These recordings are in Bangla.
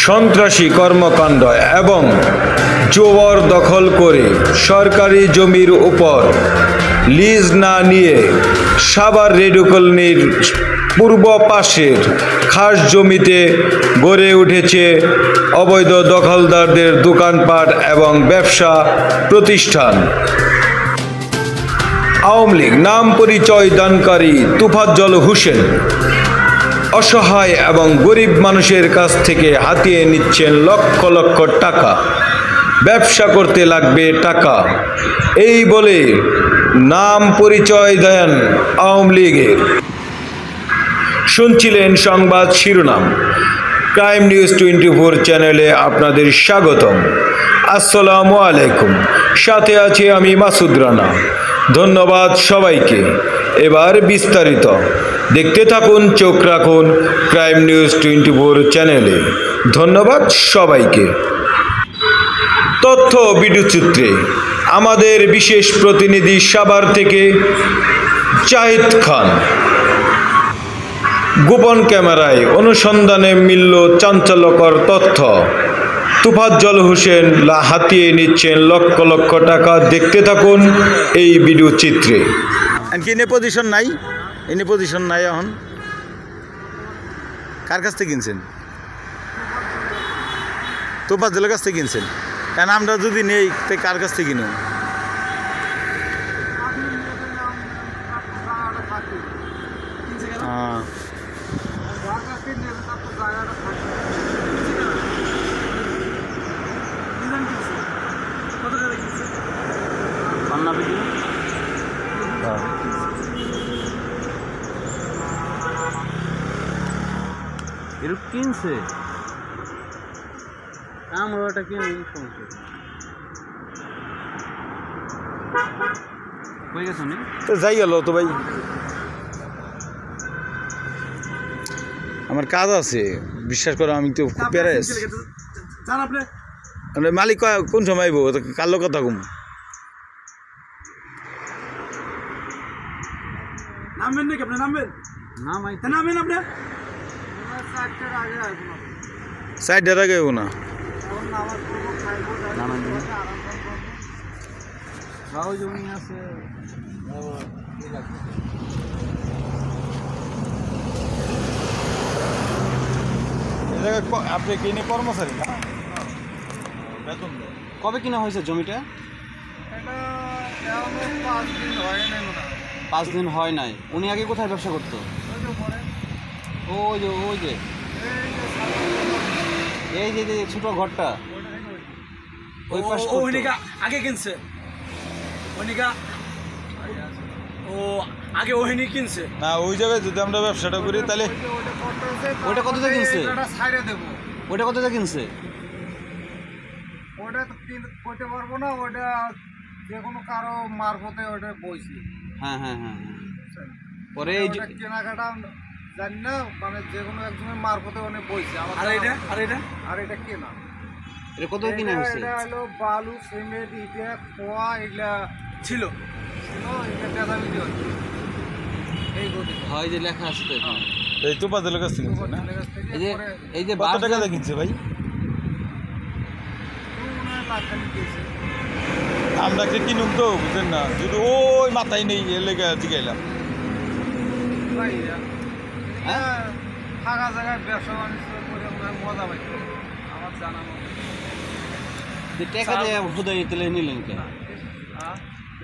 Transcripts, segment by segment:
সন্ত্রাসী কর্মকাণ্ড এবং জবরদখল করে সরকারি জমির উপর লিজ না নিয়ে সাভার রেডিও কলোনির পূর্ব পাশের খাস জমিতে গড়ে উঠেছে অবৈধ দখলদারদের দোকানপাট এবং ব্যবসা প্রতিষ্ঠান। আওয়ামী লীগ নাম পরিচয় দানকারী তোফাজ্জল হোসেন অসহায় এবং গরিব মানুষের কাছ থেকে হাতিয়ে নিচ্ছেন লক্ষ লক্ষ টাকা। ব্যবসা করতে লাগবে টাকা, এই বলে নাম পরিচয় দেন আওয়ামী লীগের। শুনছিলেন সংবাদ শিরোনাম। ক্রাইম নিউজ 24 চ্যানেলে আপনাদের স্বাগতম। আসসালামু আলাইকুম, সাথে আছি আমি মাসুদ রানা। ধন্যবাদ সবাইকে। এবার বিস্তারিত দেখতে থাকুন, চোখ রাখুন ক্রাইম নিউজ 24 চ্যানেলে। ধন্যবাদ সবাইকে। তথ্য ভিডিওচিত্রে আমাদের বিশেষ প্রতিনিধি সাভার থেকে জাহিদ খান। গোপন ক্যামেরায় অনুসন্ধানে মিলল চাঞ্চল্যকর তথ্য। তোফাজ্জল হোসেন হাতিয়ে নিচ্ছেন লক্ষ লক্ষ টাকা। দেখতে থাকুন এই ভিডিও চিত্রে। এনে পজিশন নাই, এনে পজিশন নাই। এখন কার কাছ থেকে কিনছেন? তোফাজ্জলের কাছ থেকে কিনছেন। কারণ আমরা যদি নেই তো কার কাছ থেকে কিনুন? এরকম কিনছে আমরা ওটা কিনে হয়ে গেছে তো যাই গেল তো ভাই, আমার কাজ আছে, বিশ্বাস করো। আমি তো খুব প্যারাস। মালিক কোন সময় আইব? কার লোক কথা কম। নামবেন নাকি আপনি? নামবেন নামেন আপনি। সাইডের আগে না জমি আছে। আপনি কিনে কর্মচারী না? কবে কিনা হয়েছে জমিটা? 5 দিন হয় নাই। উনি আগে কোথায় ব্যবসা করতো? ওই যে এই যে ছোট ঘরটা ওই পাশে আগে কিনছে। আগে ওহিনী কিনছে না? ওই জায়গায় যদি আমরা ব্যবসাটা করি তাহলে ওইটা কত দিয়ে কিনছে? ওইটা কত দিয়ে কিনছে? ওটা কইতে পারবো না, ওটা যে কোনো কারো মারফতে ওটা বইছি। হ্যাঁ পরে এই যে কেনাকাটা জানি না, মানে যে কোনো একজনের মারফতে অনেক বইছে। আর এটা কেনা। এটা কত কিনা হয়েছে? এটা হলো বালু, সিমেন্ট, ইটা, খোয়া এগুলা ছিল। এটা দামি হচ্ছে এই গতি। হয় যে লেখা আছে তো। এই তোফাজ্জলের কাছ থেকে কিনছে না? এই যে কত টাকা দিয়ে কিনছে ভাই? আমরা একটা কিনুন তো, বুঝলেন না? যদি ওই মাথায় নেই এর লেগে জিগাইলাম। ফাঁকা জায়গায় ব্যবসা বাণিজ্য করে মজা পাইছে আমার জানানো। টাকা দিয়ে হুদাই তেলে নিলেন কে?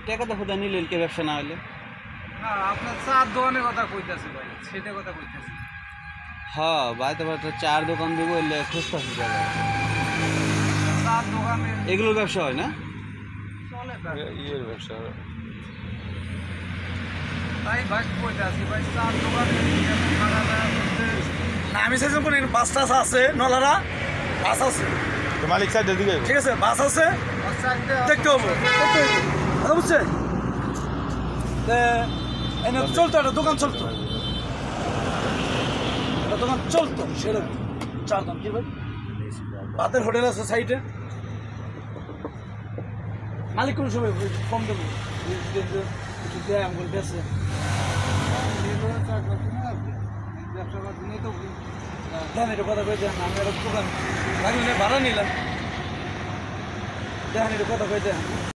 টাকা দিয়ে হুদাই নিলেন কে ব্যবসা না হলে? হ্যাঁ, আপনার চার দোকানের কথা কইতাছি ভাই, সেটা কথা কইতাছি। হ্যাঁ, বাইতে বাইতে 4 দোকান দিব এলে খুঁজতেছি জায়গা। 4 দোকানে এগুলোর ব্যবসা হয় না? চলে ইয়ের ব্যবসা। তাই ভাই কইতাছি ভাই, 4 দোকানে ফাঁকা না, আমি চাইছি কোন বাস টাস আছে, নলারা বাস আছে তো মালিক সাইডের দিকে, ঠিক আছে, বাস আছে, দেখতে হবে, কথা বুঝছেন? এনে চলতো, একটা দোকান চলতো, একটা দোকান চলতো সেরকম 4 দাম। কি ভাই ভাতের হোটেল আছে সাইডে, মালিক কোন সময় কম দেবো দেয় আমগুলো বেছে ব্যবসা বাণিজ্য নেই তো দেন, এটা কথা কয়ে দেন। আমি একটা দোকান লাগলে ভাড়া নিলাম দেখেন একটু কথা কই দেন